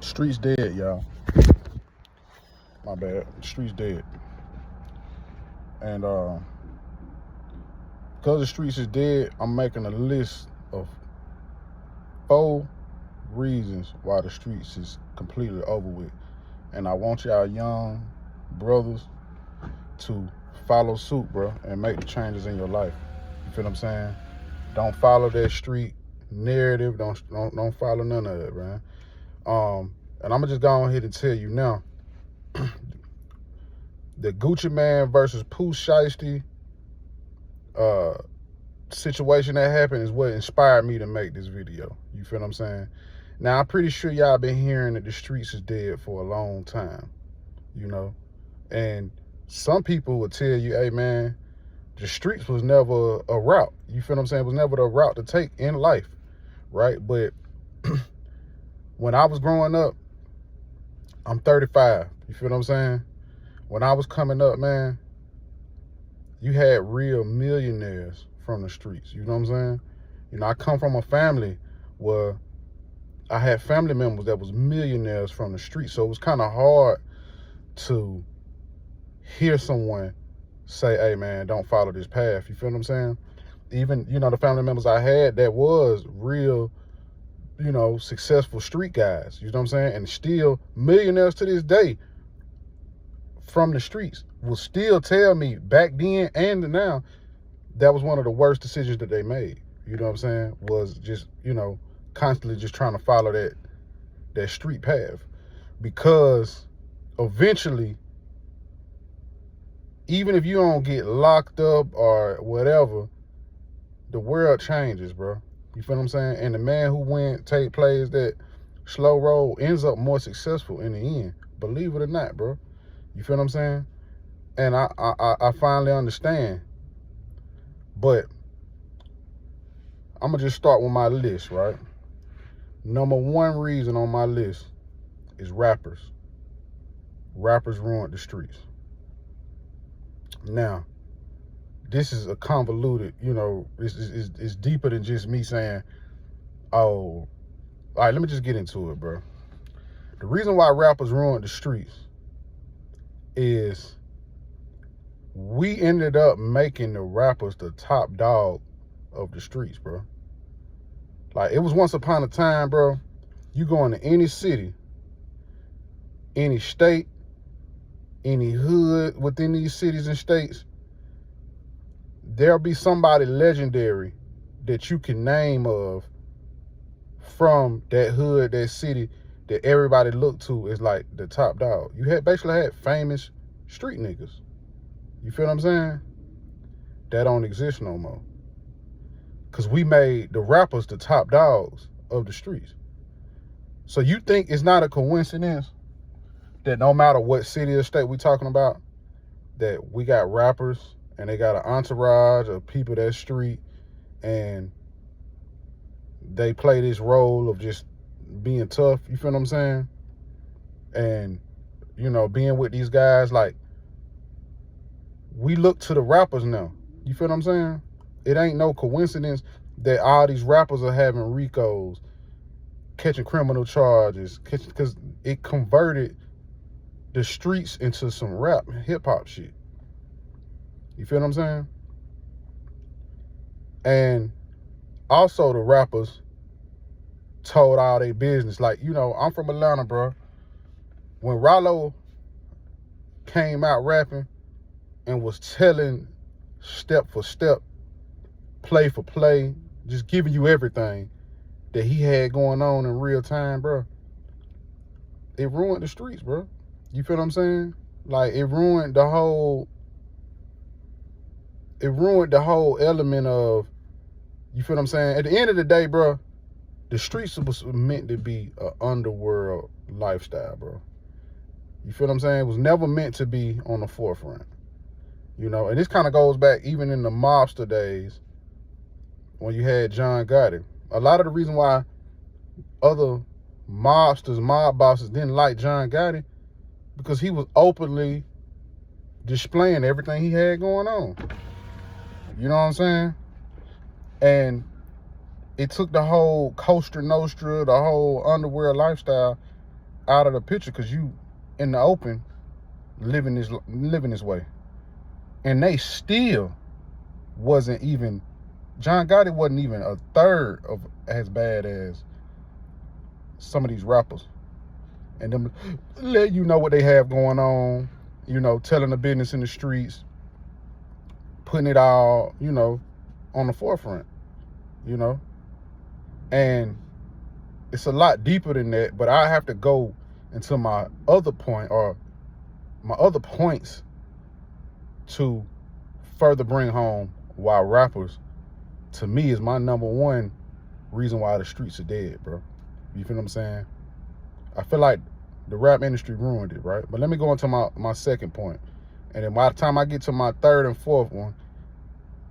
Streets dead, y'all. My bad. Streets dead. And because the streets is dead, I'm making a list of 4 reasons why the streets is completely over with. And I want y'all young brothers to follow suit, bro, and make the changes in your life. You feel what I'm saying? Don't follow that street narrative. Don't follow none of it, man. And I'm gonna just go ahead and tell you now, the Gucci Mane versus Pooh Shiesty situation that happened is what inspired me to make this video. You feel what I'm saying? Now, I'm pretty sure y'all been hearing that the streets is dead for a long time, you know? And some people would tell you, hey, man, the streets was never a route. You feel what I'm saying? It was never the route to take in life, right? But when I was growing up, I'm 35. You feel what I'm saying? When I was coming up, man, you had real millionaires from the streets. You know what I'm saying? You know, I come from a family where I had family members that was millionaires from the streets. So it was kind of hard to hear someone say, hey, man, don't follow this path. You feel what I'm saying? Even, you know, the family members I had that was real, you know, successful street guys. You know what I'm saying? And still millionaires to this day from the streets will still tell me back then and now that was one of the worst decisions that they made. You know what I'm saying? Was just, you know, constantly just trying to follow that street path, because eventually, even if you don't get locked up or whatever, the world changes, bro. You feel what I'm saying? And the man who plays that slow road ends up more successful in the end. Believe it or not, bro. You feel what I'm saying? And I finally understand. But I'm gonna just start with my list, right? Number 1 reason on my list is rappers. Rappers ruined the streets. Now, this is a convoluted, you know, it's deeper than just me saying, oh, all right, let me just get into it, bro. The reason why rappers ruined the streets is we ended up making the rappers the top dog of the streets, bro. Like, it was once upon a time, bro, you go into any city, any state, any hood within these cities and states, there'll be somebody legendary that you can name of from that hood, that city, that everybody looked to as like the top dog. You basically had famous street niggas. You feel what I'm saying? That don't exist no more. Because we made the rappers the top dogs of the streets. So you think it's not a coincidence that no matter what city or state we talking about, that we got rappers and they got an entourage of people that street, and they play this role of just being tough, you feel what I'm saying? And, you know, being with these guys, like, we look to the rappers now. You feel what I'm saying? It ain't no coincidence that all these rappers are having RICOs, catching criminal charges, because it converted the streets into some rap, hip-hop shit. You feel what I'm saying? And also the rappers told all their business. Like, you know, I'm from Atlanta, bro. When Rollo came out rapping and was telling step for step, play for play, just giving you everything that he had going on in real time, bro, it ruined the streets, bro. You feel what I'm saying? Like, it ruined the whole element of, you feel what I'm saying? At the end of the day, bro, the streets was meant to be an underworld lifestyle, bro. You feel what I'm saying? It was never meant to be on the forefront. You know, and this kind of goes back even in the mobster days when you had John Gotti. A lot of the reason why other mobsters, mob bosses didn't like John Gotti, because he was openly displaying everything he had going on. You know what I'm saying? And it took the whole Costa Nostra, the whole underworld lifestyle, out of the picture because you in the open living this way. And they still wasn't even, John Gotti wasn't even a third of as bad as some of these rappers. And them let you know what they have going on, you know, telling the business in the streets, putting it all, you know, on the forefront, you know. And it's a lot deeper than that, but I have to go into my other point, or my other points, to further bring home why rappers, to me, is my number one reason why the streets are dead, bro. You feel what I'm saying? I feel like the rap industry ruined it, right? But let me go into my second point. And then by the time I get to my third and fourth one,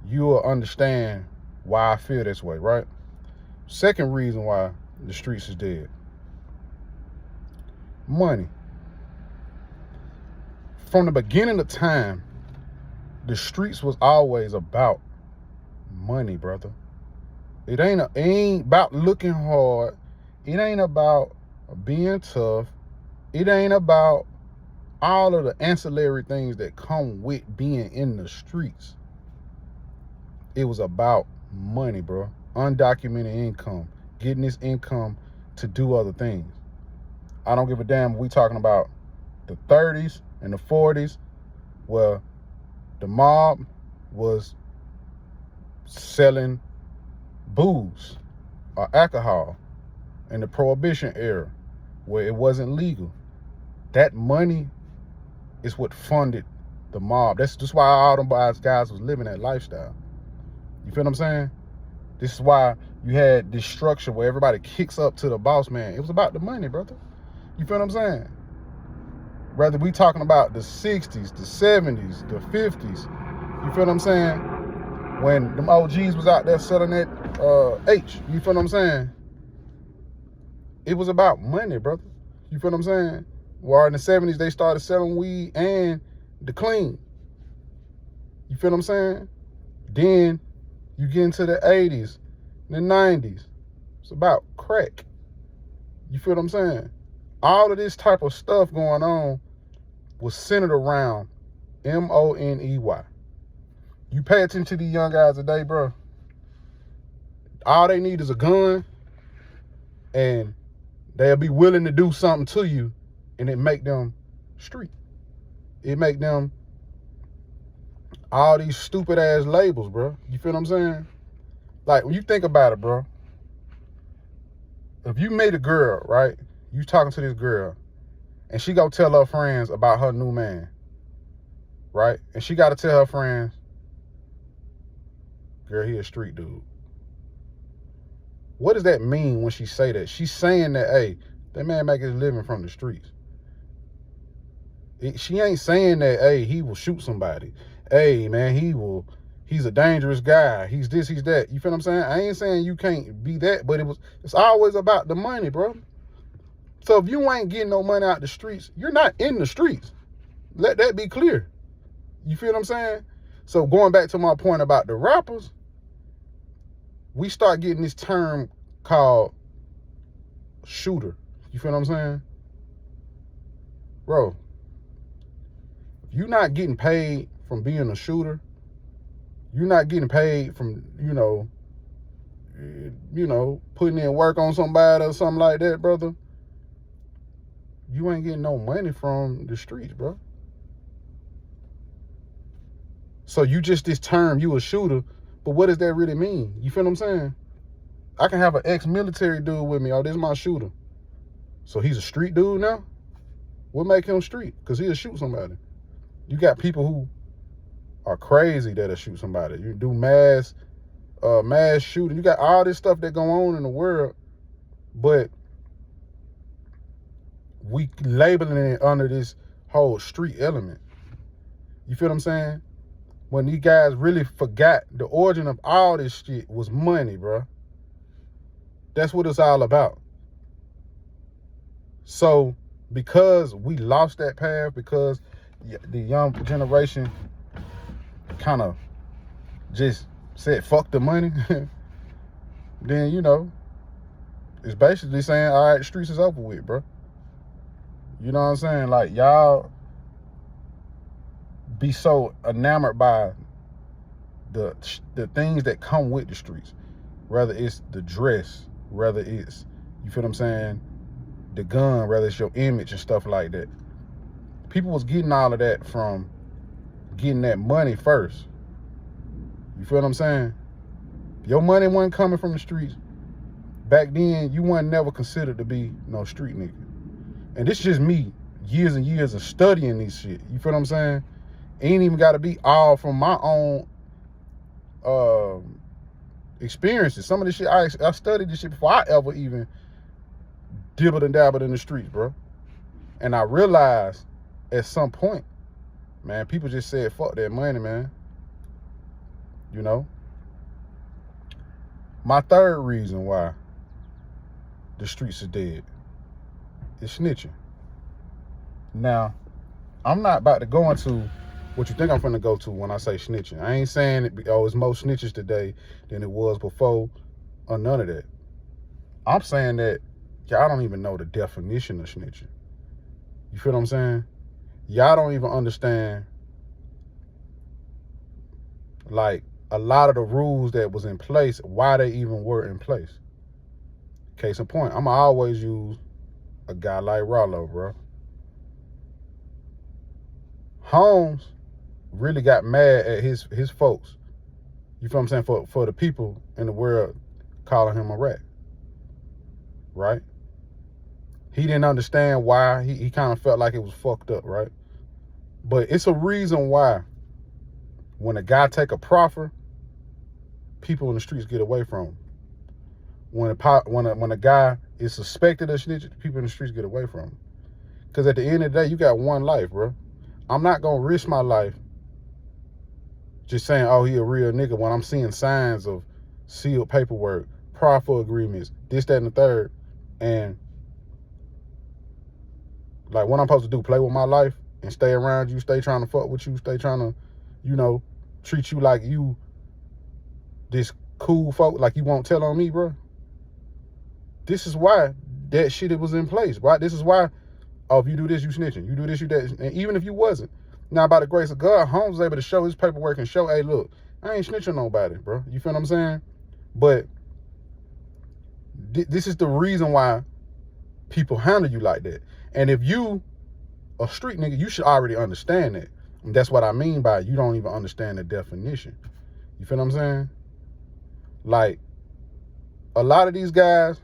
you will understand why I feel this way, right? Second reason why the streets is dead. Money. From the beginning of time, the streets was always about money, brother. It ain't about looking hard. It ain't about being tough. It ain't about all of the ancillary things that come with being in the streets. It was about money, bro. Undocumented income. Getting this income to do other things. I don't give a damn. We talking about the 30s and the 40s, where the mob was selling booze or alcohol, in the Prohibition era, where it wasn't legal. That money is what funded the mob. That's just why all them guys was living that lifestyle. You feel what I'm saying? This is why you had this structure where everybody kicks up to the boss man. It was about the money, brother. You feel what I'm saying? Whether we talking about the 60s, the 70s, the 50s, you feel what I'm saying? When them OGs was out there selling that H, you feel what I'm saying? It was about money, brother. You feel what I'm saying? Well, in the 70s, they started selling weed and the clean. You feel what I'm saying? Then you get into the 80s, the 90s. It's about crack. You feel what I'm saying? All of this type of stuff going on was centered around money. You pay attention to these young guys today, bro. All they need is a gun, and they'll be willing to do something to you, and it make them street. It make them all these stupid ass labels, bro. You feel what I'm saying? Like, when you think about it, bro, if you meet a girl, right? You talking to this girl, and she go tell her friends about her new man, right? And she got to tell her friends, girl, he a street dude. What does that mean when she say that? She's saying that, hey, that man make his living from the streets. She ain't saying that, hey, he will shoot somebody. Hey, man, he's a dangerous guy. He's this, he's that. You feel what I'm saying? I ain't saying you can't be that, but it's always about the money, bro. So if you ain't getting no money out the streets, you're not in the streets. Let that be clear. You feel what I'm saying? So going back to my point about the rappers, we start getting this term called shooter. You feel what I'm saying? Bro, if you're not getting paid from being a shooter, you're not getting paid from, you know, putting in work on somebody or something like that, brother, you ain't getting no money from the streets, bro. So you just this term, you a shooter, but what does that really mean? You feel what I'm saying? I can have an ex-military dude with me. Oh, this is my shooter. So he's a street dude now? What make him street? Because he'll shoot somebody. You got people who are crazy that'll shoot somebody. You do mass shooting. You got all this stuff that go on in the world, but we labeling it under this whole street element. You feel what I'm saying? When these guys really forgot the origin of all this shit was money, bro. That's what it's all about. So because we lost that path, because the young generation kind of just said, fuck the money, then, you know, it's basically saying, all right, the streets is over with, bro. You know what I'm saying? Like, y'all be so enamored by the things that come with the streets, whether it's the dress, whether it's, you feel what I'm saying, the gun, whether it's your image and stuff like that. People was getting all of that from getting that money first. You feel what I'm saying? Your money wasn't coming from the streets. Back then, you weren't never considered to be no street nigga. And this is just me, years and years of studying this shit. You feel what I'm saying? Ain't even got to be all from my own experiences. Some of this shit, I studied this shit before I ever even dibbled and dabbled in the streets, bro. And I realized at some point, man, people just said, fuck that money, man. You know? My third reason why the streets are dead is snitching. Now, I'm not about to go into what you think I'm finna go to when I say snitching. I ain't saying it's more snitches today than it was before, or none of that. I'm saying that y'all don't even know the definition of snitching. You feel what I'm saying? Y'all don't even understand, like, a lot of the rules that was in place, why they even were in place. Case in point, I'ma always use a guy like Rollo, bro. Holmes really got mad at his folks. You feel what I'm saying? For the people in the world calling him a rat. Right? He didn't understand why. He kind of felt like it was fucked up, right? But it's a reason why when a guy take a proffer, people in the streets get away from him. When a guy is suspected of snitching, people in the streets get away from him. Because at the end of the day, you got one life, bro. I'm not going to risk my life just saying, oh, he a real nigga, when I'm seeing signs of sealed paperwork, proffer agreements, this, that, and the third. And, like, what I'm supposed to do, play with my life and stay around you, stay trying to fuck with you, stay trying to, you know, treat you like you this cool folk, like you won't tell on me, bro. This is why that shit was in place, right? This is why, oh, if you do this, you snitching. You do this, you that. And even if you wasn't. Now, by the grace of God, Holmes was able to show his paperwork and show, hey, look, I ain't snitching nobody, bro. You feel what I'm saying? But this is the reason why people handle you like that. And if you a street nigga, you should already understand that. And that's what I mean by you don't even understand the definition. You feel what I'm saying? Like, a lot of these guys,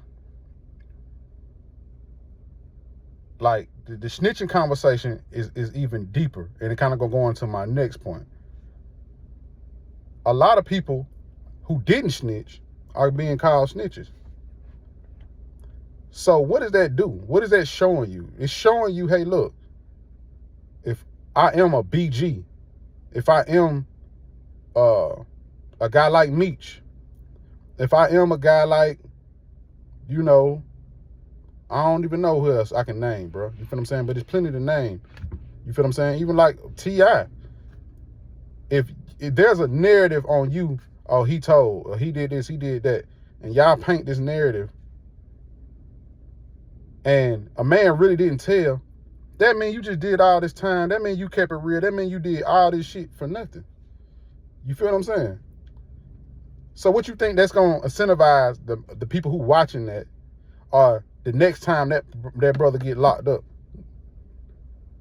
like, the snitching conversation is even deeper, and it kind of gonna go into my next point. A lot of people who didn't snitch are being called snitches. So what does that do? What is that showing you? It's showing you, hey, look, if I am a BG, if I am a guy like Meech, if I am a guy like, you know, I don't even know who else I can name, bro. You feel what I'm saying? But there's plenty to name. You feel what I'm saying? Even like T.I. If there's a narrative on you, oh, he told, or he did this, he did that, and y'all paint this narrative, and a man really didn't tell, that means you just did all this time. That means you kept it real. That means you did all this shit for nothing. You feel what I'm saying? So what you think that's going to incentivize the people who watching that, or the next time that brother get locked up?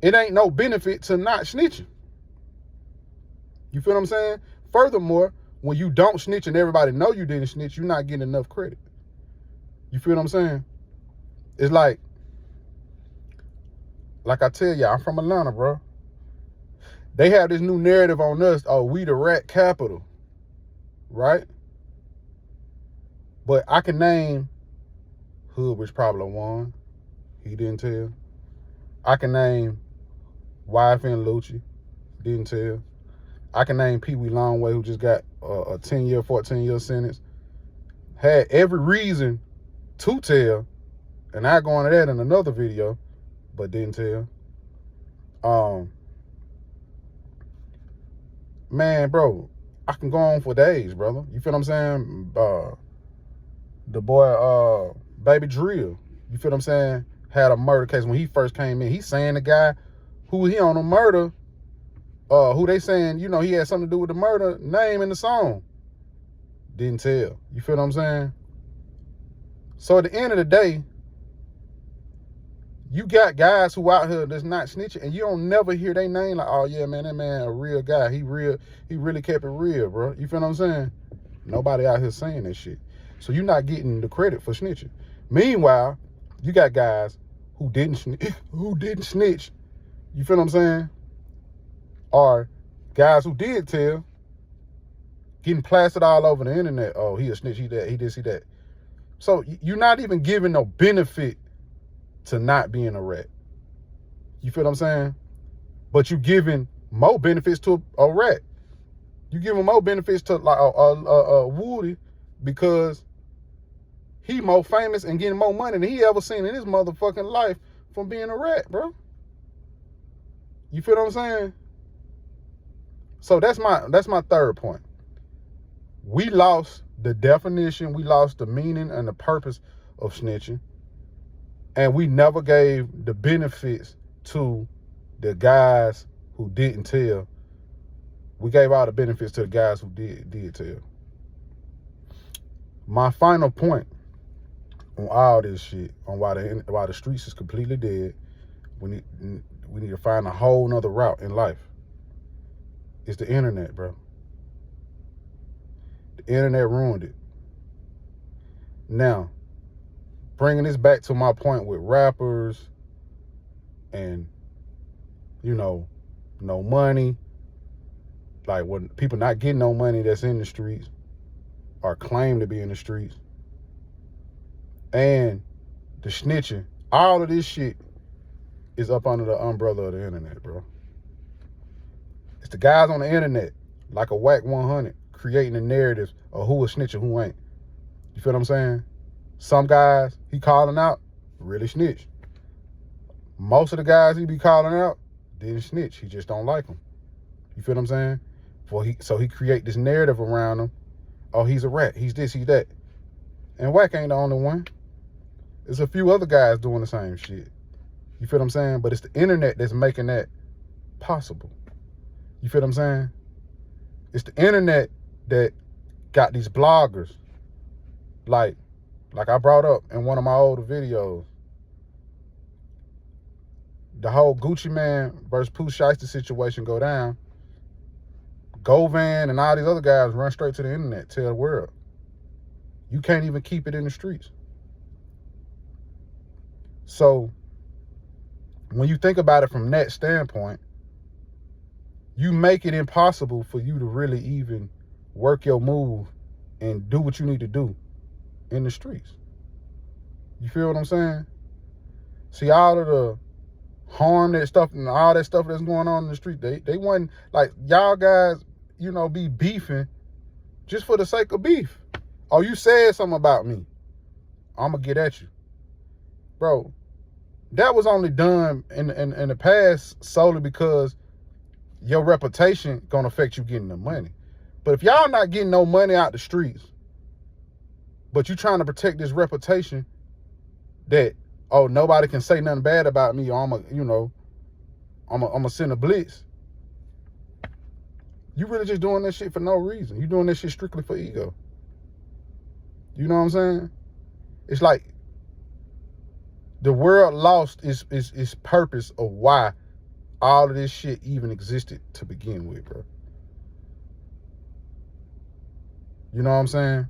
It ain't no benefit to not snitching. You feel what I'm saying? Furthermore, when you don't snitch and everybody know you didn't snitch, you're not getting enough credit. You feel what I'm saying? It's like I tell y'all, I'm from Atlanta, bro. They have this new narrative on us, oh, we the rat capital, right? But I can name Hood Rich Problem 1. He didn't tell. I can name YFN Lucci. Didn't tell. I can name Pee Wee Longway, who just got a 10-year, 14-year sentence. Had every reason to tell, and I go into that in another video, but didn't tell. Man, bro, I can go on for days, brother. You feel what I'm saying? The boy, Baby Drill, you feel what I'm saying, had a murder case when he first came in. He's saying the guy who he on a murder, who they saying, you know, he had something to do with the murder, name in the song. Didn't tell. You feel what I'm saying? So at the end of the day, you got guys who out here that's not snitching, and you don't never hear their name like, oh yeah, man, that man a real guy. He really kept it real, bro. You feel what I'm saying? Nobody out here saying that shit. So you're not getting the credit for snitching. Meanwhile, you got guys who didn't snitch. You feel what I'm saying? Or guys who did tell, getting plastered all over the internet. Oh, he a snitch, he that, he this, he that. So you're not even giving no benefit to not being a rat. You feel what I'm saying? But you giving more benefits to a rat. You giving more benefits to like a Woody because he more famous and getting more money than he ever seen in his motherfucking life from being a rat, bro. You feel what I'm saying? So that's my third point. We lost the definition, we lost the meaning and the purpose of snitching. And we never gave the benefits to the guys who didn't tell. We gave all the benefits to the guys who did tell. My final point on all this shit, on why the streets is completely dead, we need to find a whole nother route in life. It's the internet, bro. The internet ruined it. Now, bringing this back to my point with rappers and, you know, no money, like when people not getting no money that's in the streets or claim to be in the streets, and the snitching, all of this shit is up under the umbrella of the internet, bro. It's the guys on the internet, like a Whack 100, creating the narratives of who is snitching, who ain't. You feel what I'm saying? Some guys he calling out really snitch. Most of the guys he be calling out didn't snitch. He just don't like them. You feel what I'm saying? So he create this narrative around him. Oh, he's a rat. He's this, he's that. And Whack ain't the only one. There's a few other guys doing the same shit. You feel what I'm saying? But it's the internet that's making that possible. You feel what I'm saying? It's the internet that got these bloggers like I brought up in one of my older videos, the whole Gucci Mane versus Pooh Shiesty situation go down. Govan and all these other guys run straight to the internet, tell the world. You can't even keep it in the streets. So when you think about it from that standpoint, you make it impossible for you to really even work your move and do what you need to do in the streets. You feel what I'm saying? See, all of the harm, that stuff, and all that stuff that's going on in the street, they wasn't like y'all guys, you know, be beefing just for the sake of beef. Oh, you said something about me, I'm gonna get at you, bro. That was only done in the past solely because your reputation gonna affect you getting the money. But if y'all not getting no money out the streets, but you trying to protect this reputation that, oh, nobody can say nothing bad about me, or I'm gonna send a blitz. You really just doing that shit for no reason. You doing that shit strictly for ego. You know what I'm saying? It's like the world lost its purpose of why all of this shit even existed to begin with, bro. You know what I'm saying?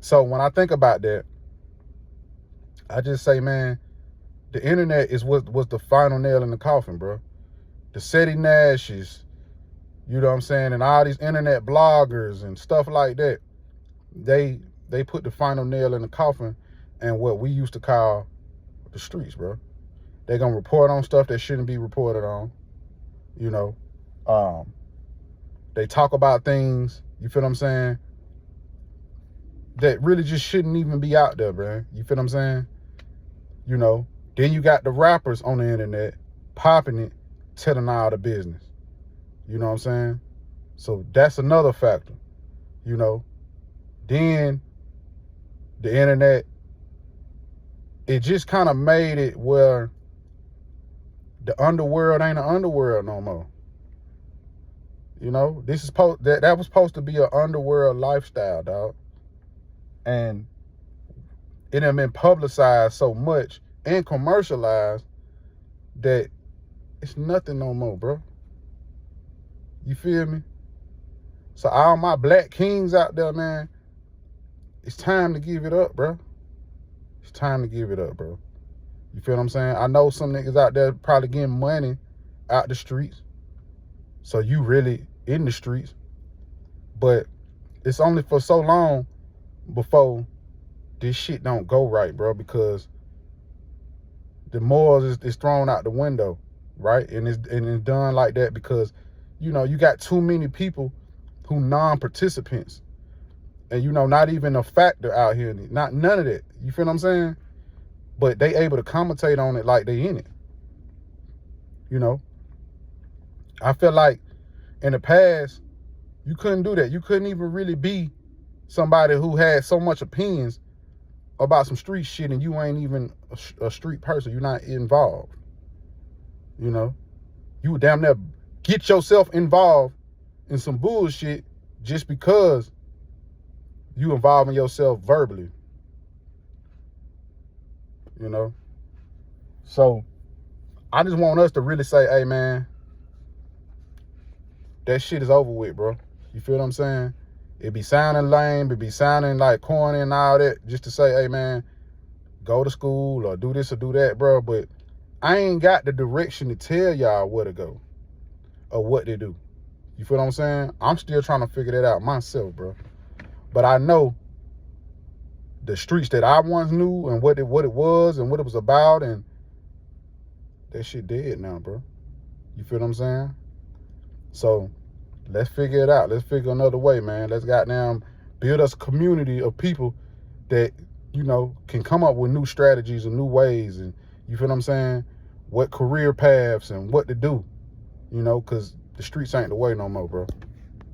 So when I think about that, I just say, man, the internet was the final nail in the coffin, bro. The Seti Nashes, you know what I'm saying, and all these internet bloggers and stuff like that, they put the final nail in the coffin and what we used to call the streets, bro. They're gonna report on stuff that shouldn't be reported on. You know, they talk about things, you feel what I'm saying, that really just shouldn't even be out there, bro. You feel what I'm saying? You know, then you got the rappers on the internet popping it, telling all the business. You know what I'm saying? So that's another factor, you know. Then the internet it just kind of made it where the underworld ain't an underworld no more. You know, this is that was supposed to be an underworld lifestyle, dog. And it had been publicized so much and commercialized that it's nothing no more, bro. You feel me? So all my black kings out there, man, it's time to give it up, bro. It's time to give it up, bro. You feel what I'm saying? I know some niggas out there probably getting money out the streets. So you really in the streets. But it's only for so long before this shit don't go right, bro, because the morals is thrown out the window, right? And it's done like that because, you know, you got too many people who non-participants and, you know, not even a factor out here, none of that. You feel what I'm saying? But they able to commentate on it like they in it. You know? I feel like in the past, you couldn't do that. You couldn't even really be somebody who had so much opinions about some street shit and you ain't even a street person. You're not involved. You know? You would damn near get yourself involved in some bullshit just because you involving yourself verbally. You know? So, I just want us to really say, hey, man, that shit is over with, bro. You feel what I'm saying? It be sounding lame, it be sounding like corny and all that, just to say, hey, man, go to school or do this or do that, bro. But I ain't got the direction to tell y'all where to go or what to do. You feel what I'm saying? I'm still trying to figure that out myself, bro. But I know the streets that I once knew and what it was and what it was about, and that shit dead now, bro. You feel what I'm saying? So let's figure it out. Let's figure another way, man. Let's goddamn build us a community of people that, you know, can come up with new strategies and new ways, and you feel what I'm saying? What career paths and what to do, you know, because the streets ain't the way no more, bro.